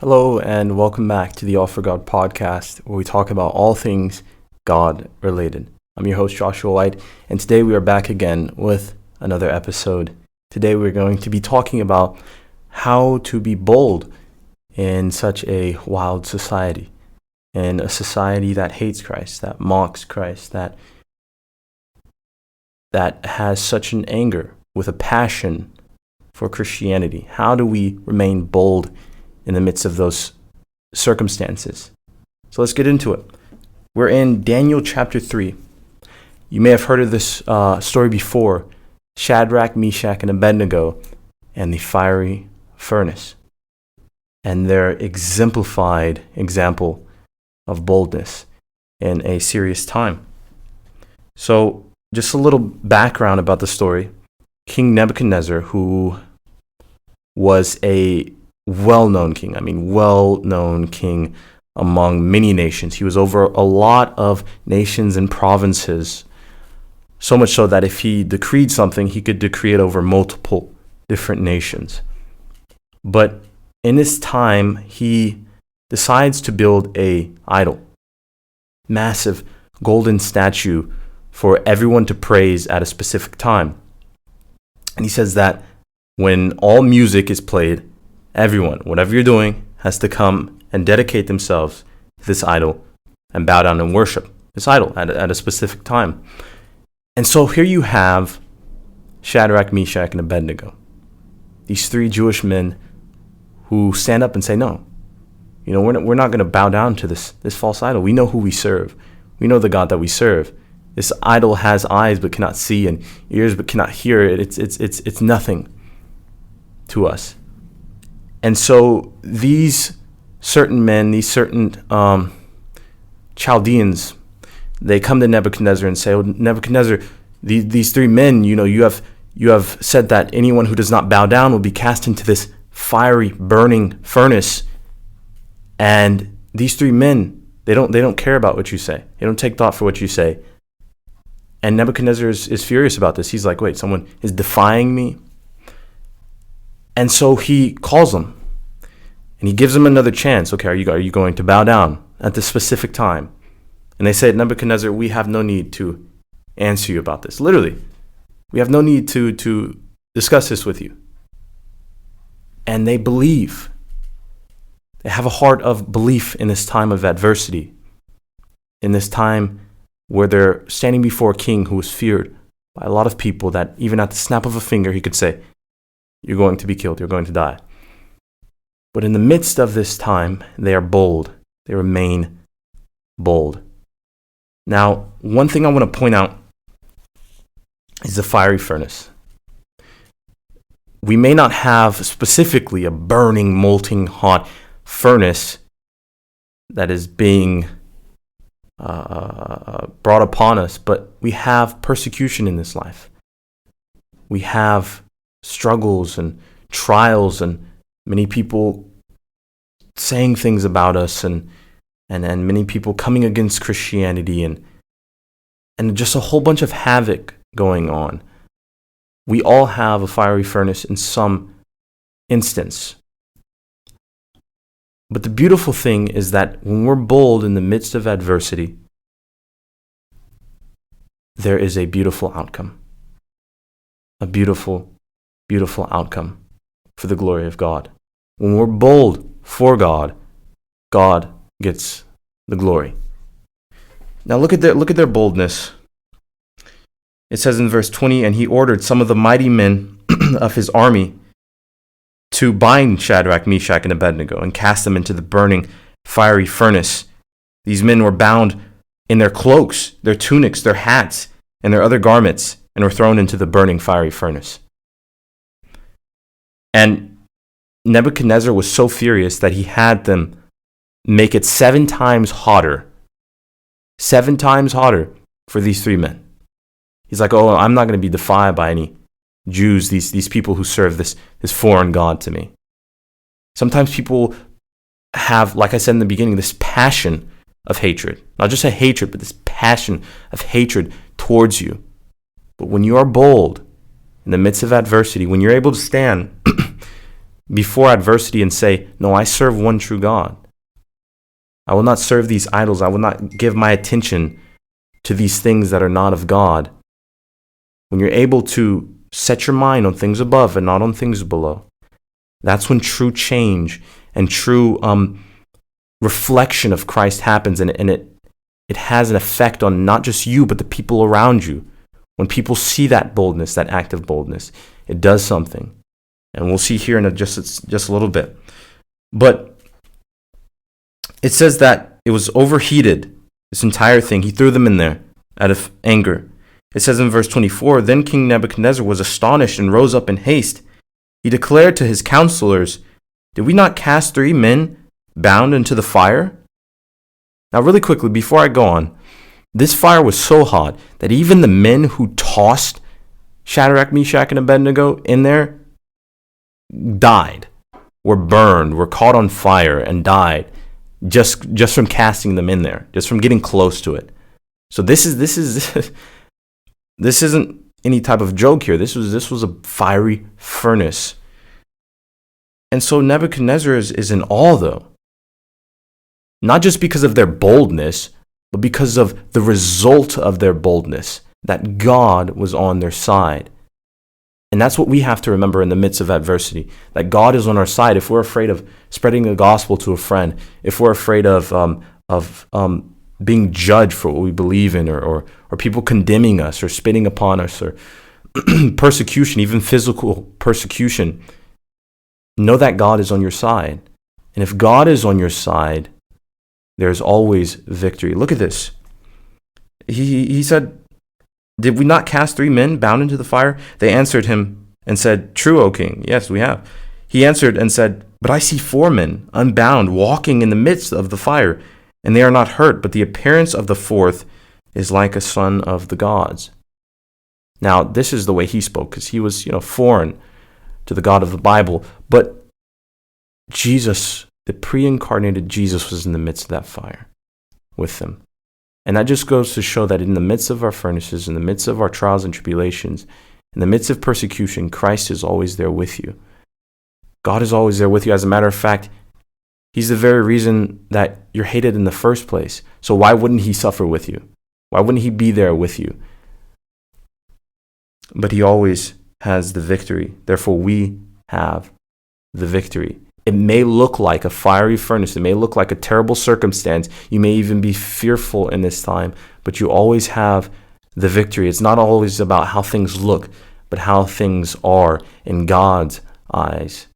Hello and welcome back to the All for God podcast, where we talk about all things God related. I'm your host, Joshua White, and today we are back again with another episode. Today we're going to be talking about how to be bold in such a wild society, in a society that hates Christ, that mocks Christ, that has such an anger with a passion for Christianity. How do we remain bold in the midst of those circumstances? So let's get into it. We're in Daniel chapter 3. You may have heard of this story before: Shadrach, Meshach, and Abednego and the fiery furnace, and their exemplified example of boldness in a serious time. So just a little background about the story. King Nebuchadnezzar, who was a well-known king among many nations. He was over a lot of nations and provinces, so much so that if he decreed something, he could decree it over multiple different nations. But in this time, he decides to build a idol, massive golden statue for everyone to praise at a specific time. And he says that when all music is played, everyone, whatever you're doing, has to come and dedicate themselves to this idol and bow down and worship this idol at a specific time. And so here you have Shadrach, Meshach, and Abednego, these three Jewish men who stand up and say, no, we're not going to bow down to this false idol. We know who we serve. We know the God that we serve. This idol has eyes but cannot see, and ears but cannot hear. It's nothing to us. And so these certain men, these certain Chaldeans, they come to Nebuchadnezzar and say, "Oh, Nebuchadnezzar, these three men, you have said that anyone who does not bow down will be cast into this fiery, burning furnace. And these three men, they don't care about what you say. They don't take thought for what you say." And Nebuchadnezzar is furious about this. He's like, wait, someone is defying me? And so he calls them, and he gives them another chance. Okay, are you going to bow down at this specific time? And they say, Nebuchadnezzar, we have no need to answer you about this. Literally, we have no need to discuss this with you. And they believe. They have a heart of belief in this time of adversity, in this time where they're standing before a king who was feared by a lot of people, that even at the snap of a finger, he could say, you're going to be killed, you're going to die. But in the midst of this time, they are bold. They remain bold. Now, one thing I want to point out is the fiery furnace. We may not have specifically a burning, molten hot furnace that is being brought upon us, but we have persecution in this life. We have struggles and trials, and many people saying things about us, and many people coming against Christianity, and just a whole bunch of havoc going on. We all have a fiery furnace in some instance. But the beautiful thing is that when we're bold in the midst of adversity, there is a beautiful outcome. A beautiful, beautiful outcome for the glory of God. When we're bold for God, God gets the glory. Now look at their boldness. It says in verse 20, and he ordered some of the mighty men of his army to bind Shadrach, Meshach, and Abednego and cast them into the burning fiery furnace. These men were bound in their cloaks, their tunics, their hats, and their other garments, and were thrown into the burning fiery furnace. And Nebuchadnezzar was so furious that he had them make it 7 times hotter. 7 times hotter for these three men. He's like, oh, I'm not going to be defied by any Jews, these people who serve this foreign god to me. Sometimes people have, like I said in the beginning, this passion of hatred. Not just a hatred, but this passion of hatred towards you. But when you are bold in the midst of adversity, when you're able to stand before adversity and say, no, I serve one true God. I will not serve these idols. I will not give my attention to these things that are not of God. When you're able to set your mind on things above and not on things below, that's when true change and true reflection of Christ happens, and it has an effect on not just you, but the people around you. When people see that boldness, that act of boldness, it does something. And we'll see here in just a little bit. But it says that it was overheated, this entire thing. He threw them in there out of anger. It says in verse 24, then King Nebuchadnezzar was astonished and rose up in haste. He declared to his counselors, did we not cast 3 men bound into the fire? Now, really quickly, before I go on, this fire was so hot that even the men who tossed Shadrach, Meshach, and Abednego in there died, were burned, were caught on fire, and died just from casting them in there, just from getting close to it. So this isn't any type of joke here. This was a fiery furnace. And so Nebuchadnezzar is in awe, though. Not just because of their boldness, but because of the result of their boldness, that God was on their side. And that's what we have to remember in the midst of adversity, that God is on our side. If we're afraid of spreading the gospel to a friend, if we're afraid of being judged for what we believe in, or people condemning us or spitting upon us, or persecution, even physical persecution, know that God is on your side. And if God is on your side, there's always victory. Look at this. He said, did we not cast 3 men bound into the fire? They answered him and said, true, O king. Yes, we have. He answered and said, but I see 4 men unbound walking in the midst of the fire, and they are not hurt, but the appearance of the 4th is like a son of the gods. Now, this is the way he spoke, because he was, foreign to the God of the Bible. But Jesus, the pre-incarnated Jesus, was in the midst of that fire with them. And that just goes to show that in the midst of our furnaces, in the midst of our trials and tribulations, in the midst of persecution, Christ is always there with you. God is always there with you. As a matter of fact, he's the very reason that you're hated in the first place. So why wouldn't he suffer with you? Why wouldn't he be there with you? But he always has the victory. Therefore, we have the victory. It may look like a fiery furnace. It may look like a terrible circumstance. You may even be fearful in this time, but you always have the victory. It's not always about how things look, but how things are in God's eyes.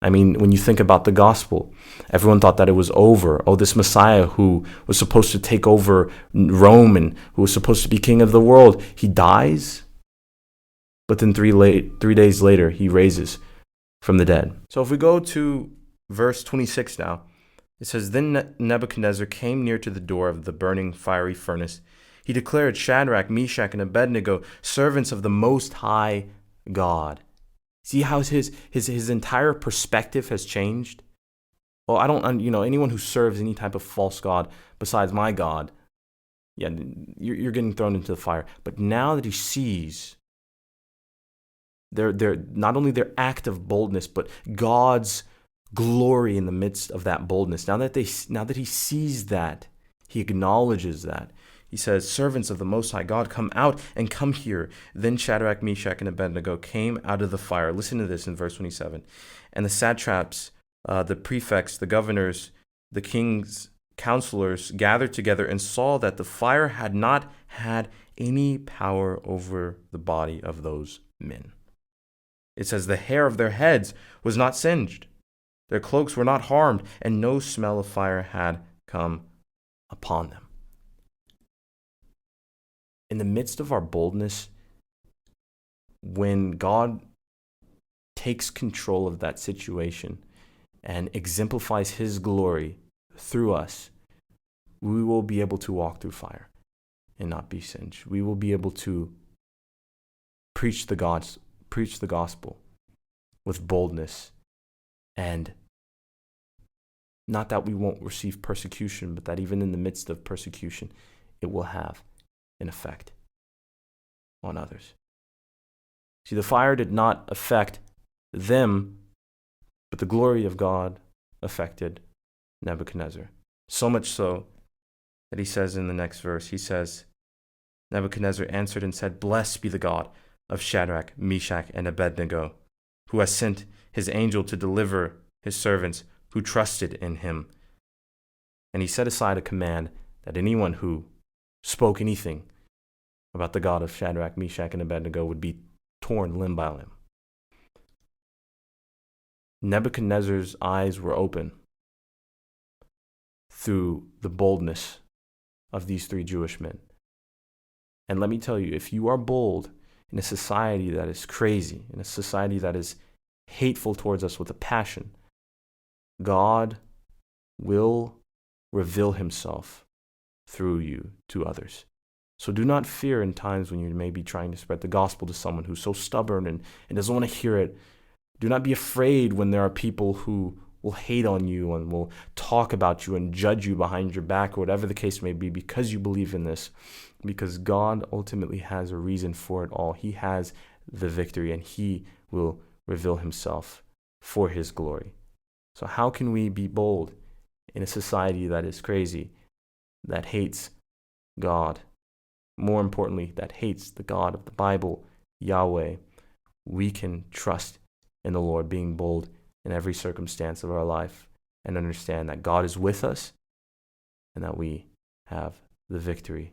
I mean, when you think about the gospel, everyone thought that it was over. Oh, this Messiah who was supposed to take over Rome and who was supposed to be king of the world, he dies. But then 3 days later, he raises from the dead. So if we go to verse 26 now, it says, then Nebuchadnezzar came near to the door of the burning fiery furnace. He declared, Shadrach, Meshach, and Abednego, servants of the Most High God. See how his entire perspective has changed? Well, I don't, anyone who serves any type of false god besides my God, yeah, you're getting thrown into the fire. But now that he sees their not only their act of boldness, but God's glory in the midst of that boldness. Now that he sees that, he acknowledges that. He says, servants of the Most High God, come out and come here. Then Shadrach, Meshach, and Abednego came out of the fire. Listen to this in verse 27. And the satraps, the prefects, the governors, the king's counselors gathered together and saw that the fire had not had any power over the body of those men. It says the hair of their heads was not singed, their cloaks were not harmed, and no smell of fire had come upon them. In the midst of our boldness, when God takes control of that situation and exemplifies his glory through us, we will be able to walk through fire and not be singed. We will be able to preach the gospel with boldness, and not that we won't receive persecution, but that even in the midst of persecution, it will have an effect on others. See, the fire did not affect them But the glory of God affected Nebuchadnezzar. So much so that he says in the next verse, he says, Nebuchadnezzar answered and said, Blessed be the God of Shadrach, Meshach, and Abednego, who has sent his angel to deliver his servants who trusted in him. And he set aside a command that anyone who spoke anything about the God of Shadrach, Meshach, and Abednego would be torn limb by limb. Nebuchadnezzar's eyes were open through the boldness of these three Jewish men. And let me tell you, if you are bold in a society that is crazy, in a society that is hateful towards us with a passion, God will reveal himself through you to others. So do not fear in times when you may be trying to spread the gospel to someone who's so stubborn and doesn't want to hear it. Do not be afraid when there are people who will hate on you and will talk about you and judge you behind your back or whatever the case may be because you believe in this. Because God ultimately has a reason for it all. He has the victory and he will reveal himself for his glory. So how can we be bold in a society that is crazy, that hates God? More importantly, that hates the God of the Bible, Yahweh. We can trust in the Lord, being bold in every circumstance of our life and understand that God is with us and that we have the victory